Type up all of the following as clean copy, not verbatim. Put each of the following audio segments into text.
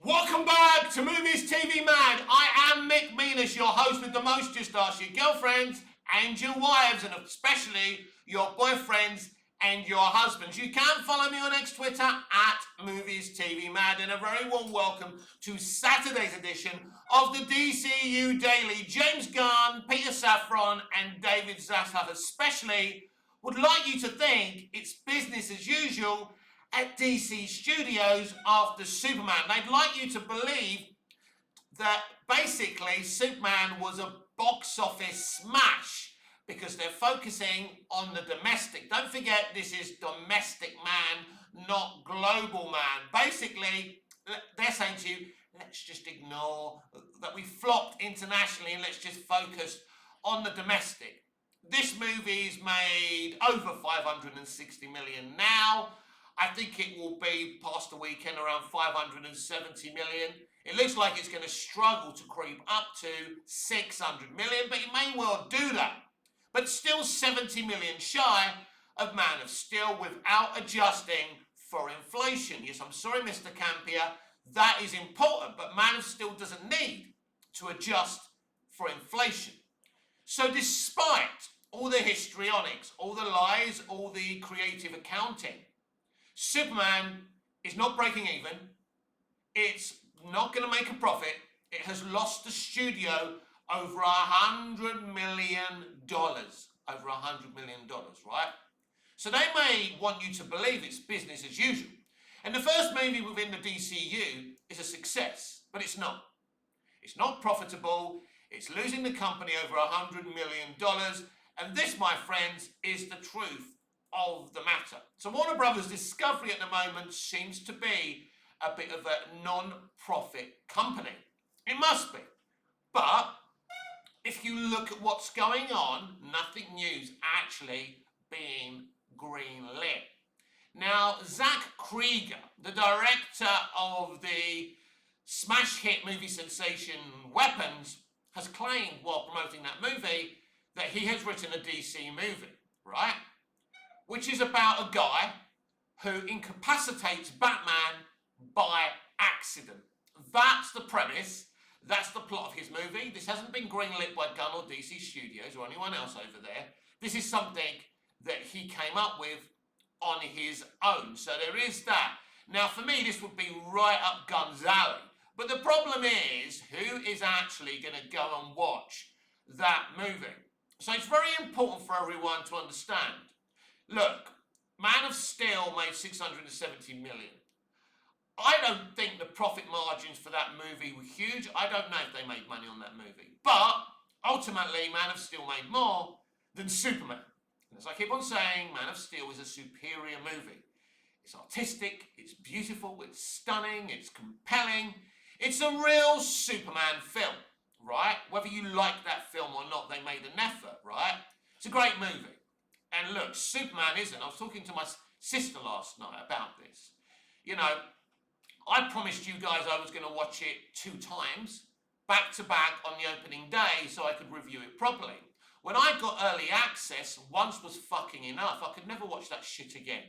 Welcome back to Movies TV Mad. I am Mick Meanus, your host with the most. Just ask your girlfriends and your wives, and especially your boyfriends and your husbands. You can follow me on X Twitter at Movies TV Mad, and a very warm welcome to Saturday's edition of the DCU Daily. James Gunn, Peter Safran, and David Zaslav especially would like you to think it's business as usual at DC Studios after Superman. They'd like you to believe that basically Superman was a box office smash because they're focusing on the domestic. Don't forget, this is domestic man, not global man. Basically, they're saying to you, let's just ignore that we flopped internationally and let's just focus on the domestic. This movie's made over 560 million now. I think it will be past the weekend around 570 million. It looks like it's going to struggle to creep up to 600 million, but it may well do that. But still 70 million shy of Man of Steel without adjusting for inflation. Yes, I'm sorry, Mr. Campier, that is important, but Man of Steel doesn't need to adjust for inflation. So despite all the histrionics, all the lies, all the creative accounting, Superman is not breaking even. It's not going to make a profit. It has lost the studio over $100 million. Over $100 million, right? So they may want you to believe it's business as usual. And the first movie within the DCU is a success, but it's not. It's not profitable. It's losing the company over $100 million. And this, my friends, is the truth of the matter. So Warner Brothers Discovery at the moment seems to be a bit of a non-profit company. It must be. But if you look at what's going on, nothing new's actually being green-lit. Now, Zach Krieger, the director of the smash hit movie sensation Weapons, has claimed while promoting that movie that he has written a DC movie, right? Which is about a guy who incapacitates Batman by accident. That's the premise. That's the plot of his movie. This hasn't been greenlit by Gunn or DC Studios or anyone else over there. This is something that he came up with on his own. So there is that. Now, for me, this would be right up Gunn's alley. But the problem is, who is actually going to go and watch that movie? So it's very important for everyone to understand. Look, Man of Steel made 670 million. I don't think the profit margins for that movie were huge. I don't know if they made money on that movie. But ultimately, Man of Steel made more than Superman. And as I keep on saying, Man of Steel is a superior movie. It's artistic, it's beautiful, it's stunning, it's compelling. It's a real Superman film, right? Whether you like that film or not, they made an effort, right? It's a great movie. And look, Superman isn't. I was talking to my sister last night about this. You know, I promised you guys I was going to watch it 2 times, back to back on the opening day so I could review it properly. When I got early access, once was fucking enough. I could never watch that shit again.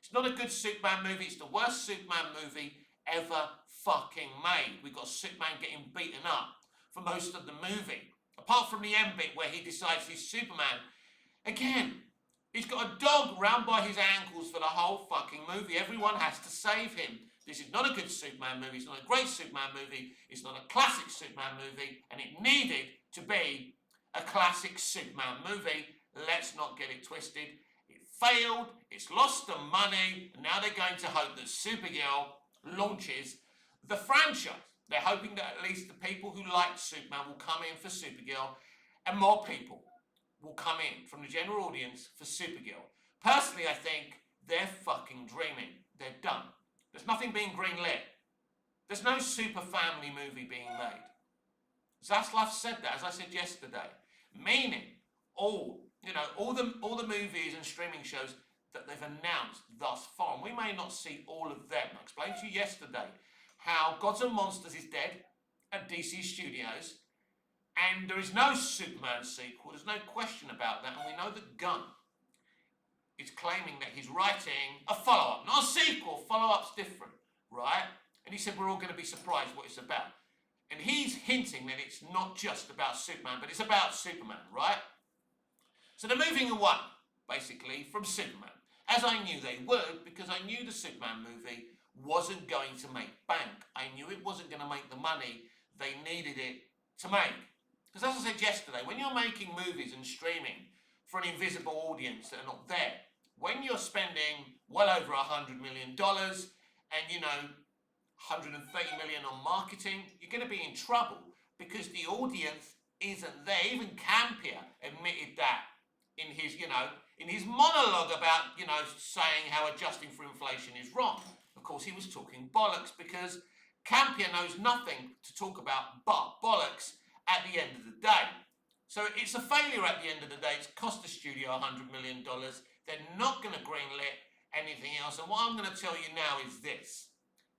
It's not a good Superman movie. It's the worst Superman movie ever fucking made. We got Superman getting beaten up for most of the movie. Apart from the end bit where he decides he's Superman. Again, he's got a dog round by his ankles for the whole fucking movie. Everyone has to save him. This is not a good Superman movie. It's not a great Superman movie. It's not a classic Superman movie. And it needed to be a classic Superman movie. Let's not get it twisted. It failed. It's lost the money. And now they're going to hope that Supergirl launches the franchise. They're hoping that at least the people who liked Superman will come in for Supergirl. And more people will come in from the general audience for Supergirl. Personally, I think they're fucking dreaming. They're done. There's nothing being greenlit. There's no super family movie being made. Zaslav said that, as I said yesterday. Meaning, all the movies and streaming shows that they've announced thus far, and we may not see all of them. I explained to you yesterday how Gods and Monsters is dead at DC Studios, and there is no Superman sequel. There's no question about that, and we know that Gunn is claiming that he's writing a follow-up, not a sequel. Follow-up's different, right? And he said, we're all going to be surprised what it's about. And he's hinting that it's not just about Superman, but it's about Superman, right? So they're moving away, basically, from Superman. As I knew they would, because I knew the Superman movie wasn't going to make bank. I knew it wasn't going to make the money they needed it to make. Because as I said yesterday, when you're making movies and streaming for an invisible audience that are not there, when you're spending well over $100 million and, you know, 130 million on marketing, you're going to be in trouble because the audience isn't there. Even Campier admitted that in his, in his monologue about, saying how adjusting for inflation is wrong. Of course, he was talking bollocks because Campier knows nothing to talk about but bollocks at the end of the day. So it's a failure at the end of the day. It's cost the studio $100 million. They're not going to greenlit anything else. And what I'm going to tell you now is this.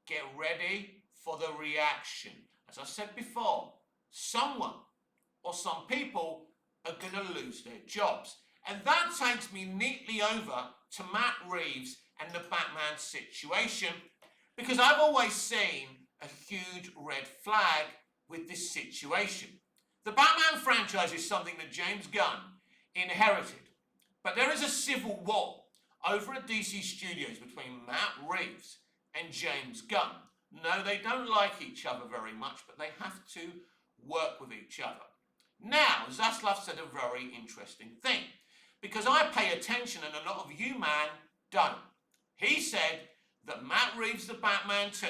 Get ready for the reaction. As I said before, someone or some people are going to lose their jobs. And that takes me neatly over to Matt Reeves and the Batman situation, because I've always seen a huge red flag with this situation. The Batman franchise is something that James Gunn inherited, but there is a civil war over at DC Studios between Matt Reeves and James Gunn. No, they don't like each other very much, but they have to work with each other. Now, Zaslav said a very interesting thing, because I pay attention and a lot of you, man, don't. He said that Matt Reeves' The Batman 2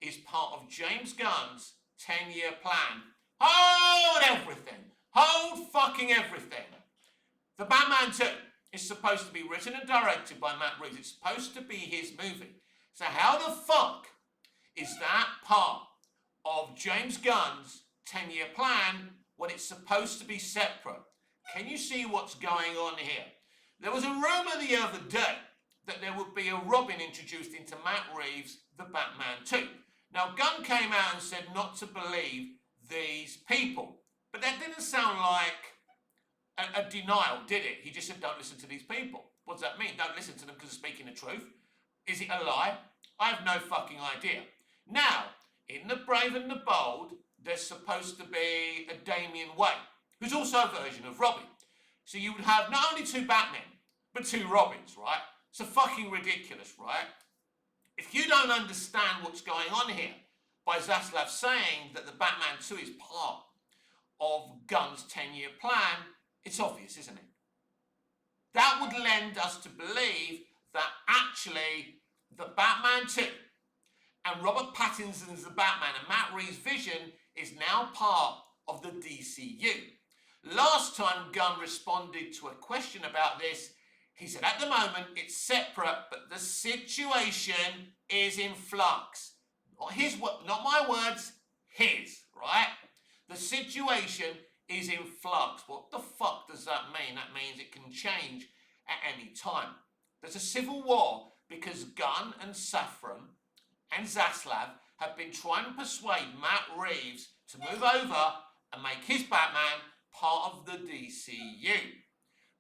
is part of James Gunn's 10-year plan. Hold everything. Hold fucking everything. The Batman 2 is supposed to be written and directed by Matt Reeves. It's supposed to be his movie. So how the fuck is that part of James Gunn's 10-year plan when it's supposed to be separate? Can you see what's going on here? There was a rumour the other day that there would be a Robin introduced into Matt Reeves' The Batman 2. Now, Gunn came out and said not to believe these people. But that didn't sound like a denial, did it? He just said, don't listen to these people. What does that mean? Don't listen to them because they're speaking the truth? Is it a lie? I have no fucking idea. Now, in The Brave and the Bold, there's supposed to be a Damian Wayne, who's also a version of Robin. So you would have not only two Batmen, but two Robins, right? It's fucking ridiculous, right? If you don't understand what's going on here, by Zaslav saying that the Batman 2 is part of Gunn's 10-year plan, it's obvious, isn't it? That would lend us to believe that actually the Batman 2 and Robert Pattinson's The Batman and Matt Reeves' vision is now part of the DCU. Last time Gunn responded to a question about this, he said at the moment it's separate, but the situation is in flux. Not my words, his, right? The situation is in flux. What the fuck does that mean? That means it can change at any time. There's a civil war because Gunn and Safran and Zaslav have been trying to persuade Matt Reeves to move over and make his Batman part of the DCU.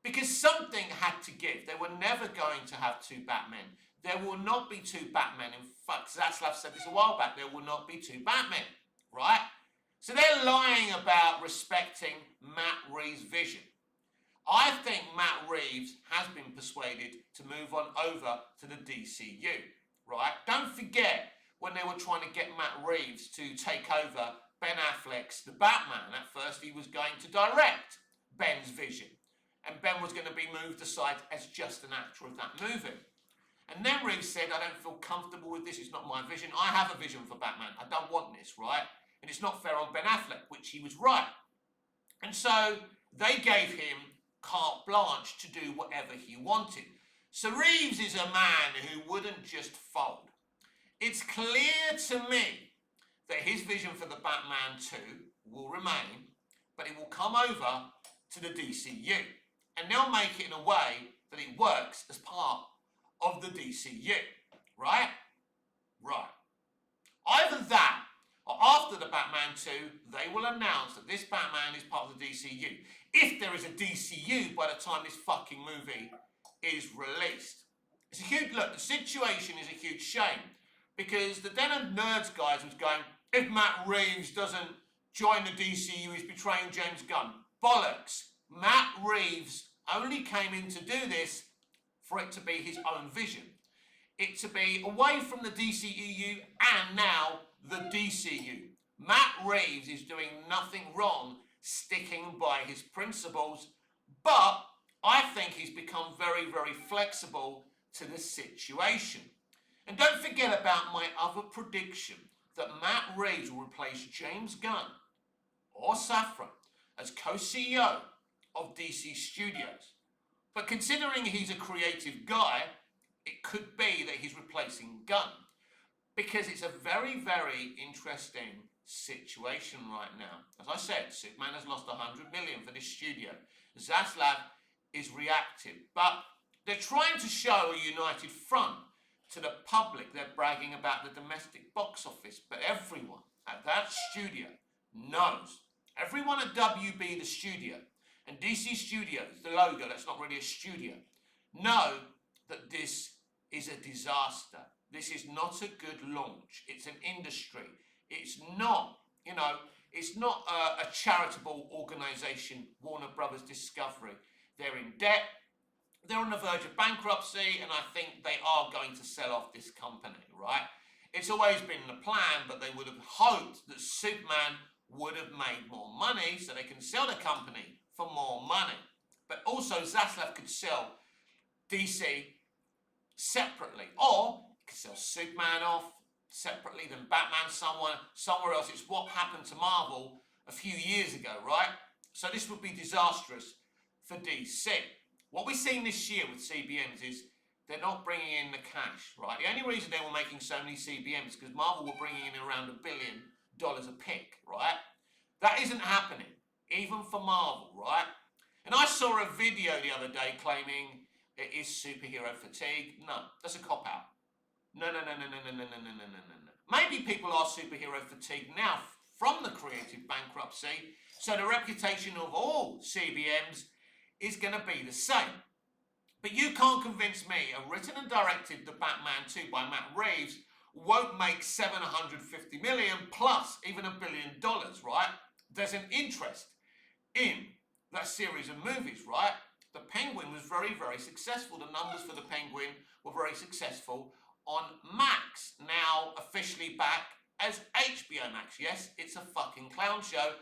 Because something had to give. They were never going to have two Batmen. There will not be two Batmen. In fact, Zaslav said this a while back, there will not be two Batmen, right? So they're lying about respecting Matt Reeves' vision. I think Matt Reeves has been persuaded to move on over to the DCU, right? Don't forget when they were trying to get Matt Reeves to take over Ben Affleck's The Batman. At first he was going to direct Ben's vision, and Ben was going to be moved aside as just an actor of that movie. And then Reeves said, I don't feel comfortable with this, it's not my vision. I have a vision for Batman, I don't want this, right? And it's not fair on Ben Affleck, which he was right. And so they gave him carte blanche to do whatever he wanted. So Reeves is a man who wouldn't just fold. It's clear to me that his vision for the Batman 2 will remain, but it will come over to the DCU. And they'll make it in a way that it works as part of the DCU, right? Right. Either that, or after the Batman 2, they will announce that this Batman is part of the DCU. If there is a DCU by the time this fucking movie is released. It's a huge, look, the situation is a huge shame, because the Den of Nerds guys was going, if Matt Reeves doesn't join the DCU, he's betraying James Gunn. Bollocks. Matt Reeves only came in to do this for it to be his own vision. It to be away from the DCEU and now the DCU. Matt Reeves is doing nothing wrong sticking by his principles, but I think he's become very, very flexible to the situation. And don't forget about my other prediction that Matt Reeves will replace James Gunn or Safran as co-CEO of DC Studios. But considering he's a creative guy, it could be that he's replacing Gunn, because it's a very, very interesting situation right now. As I said, Superman has lost 100 million for this studio. Zaslav is reactive, but they're trying to show a united front to the public. They're bragging about the domestic box office, but everyone at that studio knows, everyone at WB, the studio, and DC Studios, the logo, that's not really a studio, know that this is a disaster. This is not a good launch. It's an industry. It's not, it's not a charitable organization, Warner Brothers Discovery. They're in debt. They're on the verge of bankruptcy, and I think they are going to sell off this company, right? It's always been the plan, but they would have hoped that Superman would have made more money so they can sell the company for more money. But also Zaslav could sell DC separately, or he could sell Superman off separately, then Batman somewhere else. It's what happened to Marvel a few years ago, right? So this would be disastrous for DC. What we've seen this year with CBMs is they're not bringing in the cash, right? The only reason they were making so many CBMs is because Marvel were bringing in around $1 billion a pick, right? That isn't happening, even for Marvel, right? And I saw a video the other day claiming it is superhero fatigue. No, that's a cop-out. No. Maybe people are superhero fatigued now from the creative bankruptcy, so the reputation of all CBMs is going to be the same. But you can't convince me a written and directed The Batman 2 by Matt Reeves won't make $750 million plus even $1 billion, right? There's an interest in that series of movies, right? The Penguin was very, very successful. The numbers for The Penguin were very successful on Max, now officially back as HBO Max. Yes, it's a fucking clown show,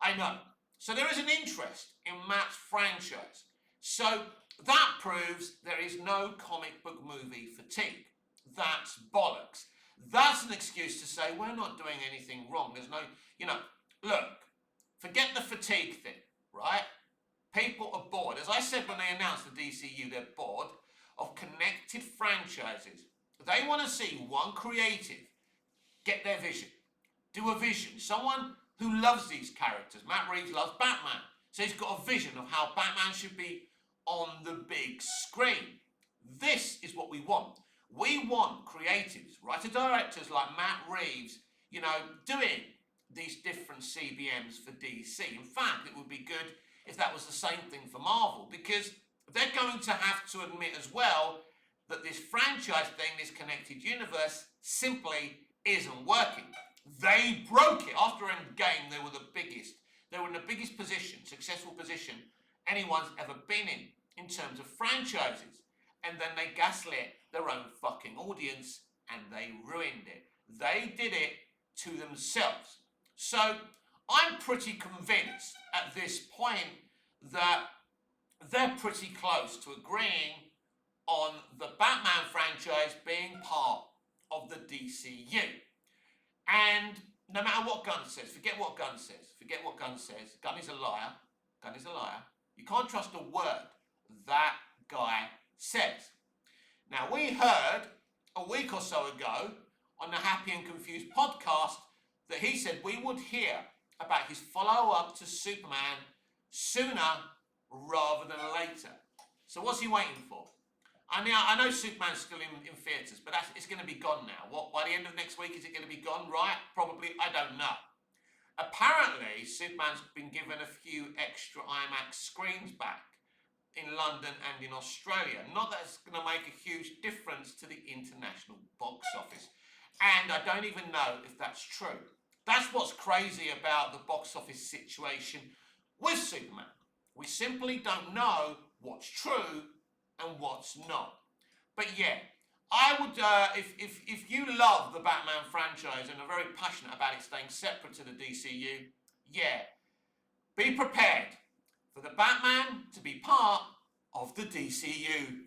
I know. So there is an interest in Matt's franchise. So that proves there is no comic book movie fatigue. That's bollocks. That's an excuse to say we're not doing anything wrong. There's no, look, forget the fatigue thing, right? People are bored. As I said when they announced the DCU, they're bored of connected franchises. They want to see one creative get their vision, do a vision. Someone who loves these characters. Matt Reeves loves Batman. So he's got a vision of how Batman should be on the big screen. This is what we want. We want creatives, writer-directors like Matt Reeves, doing these different CBMs for DC. In fact, it would be good if that was the same thing for Marvel, because they're going to have to admit as well that this franchise thing, this connected universe, simply isn't working. They broke it. After Endgame, they were the biggest. They were in the biggest position, successful position anyone's ever been in terms of franchises. And then they gaslit their own fucking audience and they ruined it. They did it to themselves. So I'm pretty convinced at this point that they're pretty close to agreeing on the Batman franchise being part of the DCU. And no matter what Gunn says, forget what Gunn says. Gunn is a liar. You can't trust a word that guy says. Now, we heard a week or so ago on the Happy and Confused podcast that he said we would hear about his follow-up to Superman sooner rather than later. So what's he waiting for? I know Superman's still in theatres, but it's going to be gone now. What, by the end of next week, is it going to be gone, right? Probably, I don't know. Apparently, Superman's been given a few extra IMAX screens back in London and in Australia. Not that it's going to make a huge difference to the international box office. And I don't even know if that's true. That's what's crazy about the box office situation with Superman. We simply don't know what's true and what's not. But yeah, I would, if you love the Batman franchise and are very passionate about it staying separate to the DCU, yeah, be prepared for the Batman to be part of the DCU.